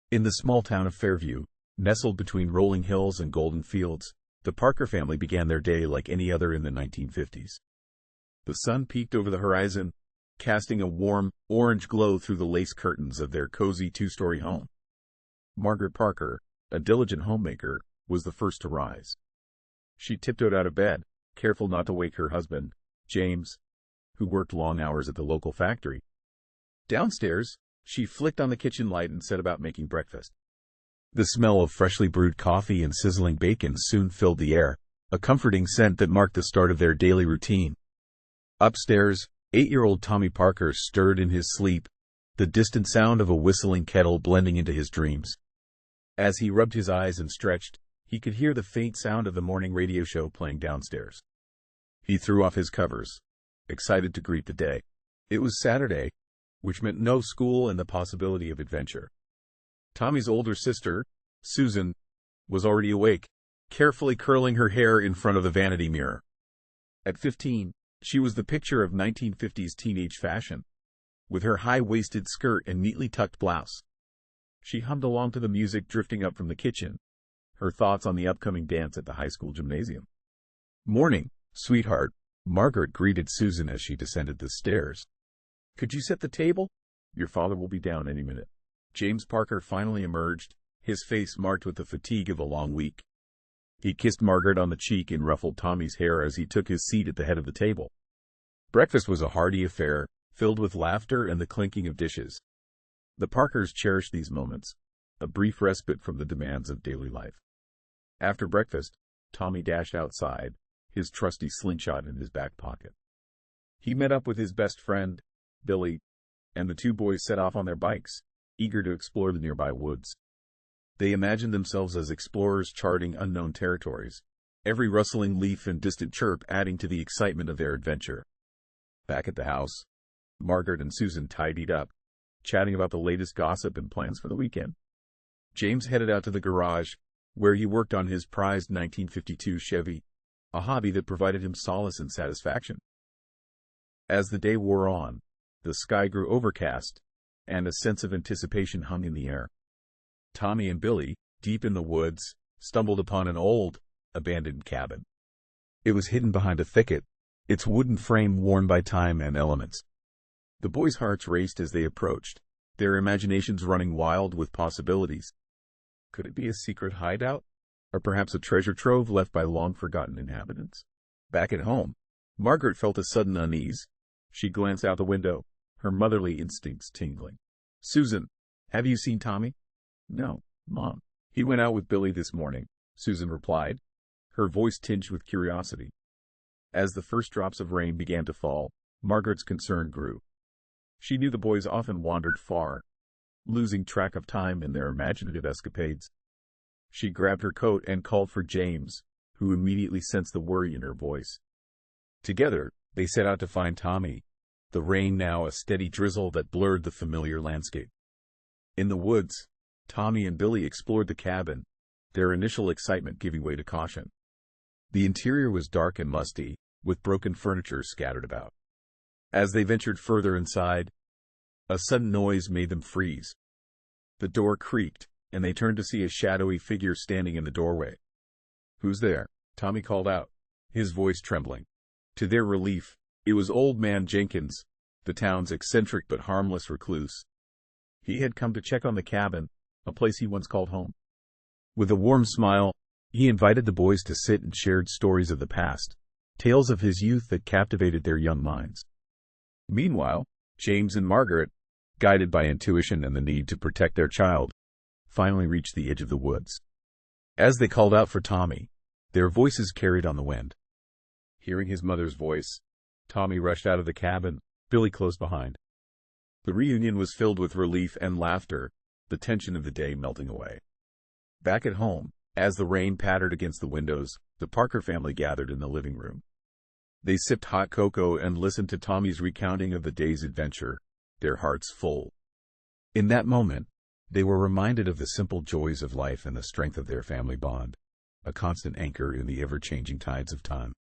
In the small town of Fairview, nestled between rolling hills and golden fields, the Parker family began their day like any other in the 1950s. The sun peeked over the horizon, casting a warm, orange glow through the lace curtains of their cozy two-story home. Margaret Parker, a diligent homemaker, was the first to rise. She tiptoed out of bed, careful not to wake her husband, James, who worked long hours at the local factory. Downstairs, she flicked on the kitchen light and set about making breakfast. The smell of freshly brewed coffee and sizzling bacon soon filled the air, a comforting scent that marked the start of their daily routine. Upstairs, 8-year-old Tommy Parker stirred in his sleep, the distant sound of a whistling kettle blending into his dreams. As he rubbed his eyes and stretched, he could hear the faint sound of the morning radio show playing downstairs. He threw off his covers, excited to greet the day. It was Saturday, which meant no school and the possibility of adventure. Tommy's older sister, Susan, was already awake, carefully curling her hair in front of the vanity mirror. At 15, she was the picture of 1950s teenage fashion, with her high-waisted skirt and neatly tucked blouse. She hummed along to the music drifting up from the kitchen, her thoughts on the upcoming dance at the high school gymnasium. "Morning, sweetheart," Margaret greeted Susan as she descended the stairs. "Could you set the table? Your father will be down any minute." James Parker finally emerged, his face marked with the fatigue of a long week. He kissed Margaret on the cheek and ruffled Tommy's hair as he took his seat at the head of the table. Breakfast was a hearty affair, filled with laughter and the clinking of dishes. The Parkers cherished these moments, a brief respite from the demands of daily life. After breakfast, Tommy dashed outside, his trusty slingshot in his back pocket. He met up with his best friend, Billy, and the two boys set off on their bikes, eager to explore the nearby woods. They imagined themselves as explorers charting unknown territories, every rustling leaf and distant chirp adding to the excitement of their adventure. Back at the house, Margaret and Susan tidied up, chatting about the latest gossip and plans for the weekend. James headed out to the garage, where he worked on his prized 1952 Chevy, a hobby that provided him solace and satisfaction. As the day wore on, the sky grew overcast, and a sense of anticipation hung in the air. Tommy and Billy, deep in the woods, stumbled upon an old, abandoned cabin. It was hidden behind a thicket, its wooden frame worn by time and elements. The boys' hearts raced as they approached, their imaginations running wild with possibilities. Could it be a secret hideout? Or perhaps a treasure trove left by long-forgotten inhabitants? Back at home, Margaret felt a sudden unease. She glanced out the window, her motherly instincts tingling. "Susan, have you seen Tommy?" "No, Mom. He went out with Billy this morning," Susan replied, her voice tinged with curiosity. As the first drops of rain began to fall, Margaret's concern grew. She knew the boys often wandered far, losing track of time in their imaginative escapades. She grabbed her coat and called for James, who immediately sensed the worry in her voice. Together, they set out to find Tommy, the rain now a steady drizzle that blurred the familiar landscape. In the woods, Tommy and Billy explored the cabin, their initial excitement giving way to caution. The interior was dark and musty, with broken furniture scattered about. As they ventured further inside, a sudden noise made them freeze. The door creaked, and they turned to see a shadowy figure standing in the doorway. "Who's there?" Tommy called out, his voice trembling. To their relief, it was Old Man Jenkins, the town's eccentric but harmless recluse. He had come to check on the cabin, a place he once called home. With a warm smile, he invited the boys to sit and shared stories of the past, tales of his youth that captivated their young minds. Meanwhile, James and Margaret, guided by intuition and the need to protect their child, finally reached the edge of the woods. As they called out for Tommy, their voices carried on the wind. Hearing his mother's voice, Tommy rushed out of the cabin, Billy close behind. The reunion was filled with relief and laughter, the tension of the day melting away. Back at home, as the rain pattered against the windows, the Parker family gathered in the living room. They sipped hot cocoa and listened to Tommy's recounting of the day's adventure, their hearts full. In that moment, they were reminded of the simple joys of life and the strength of their family bond, a constant anchor in the ever-changing tides of time.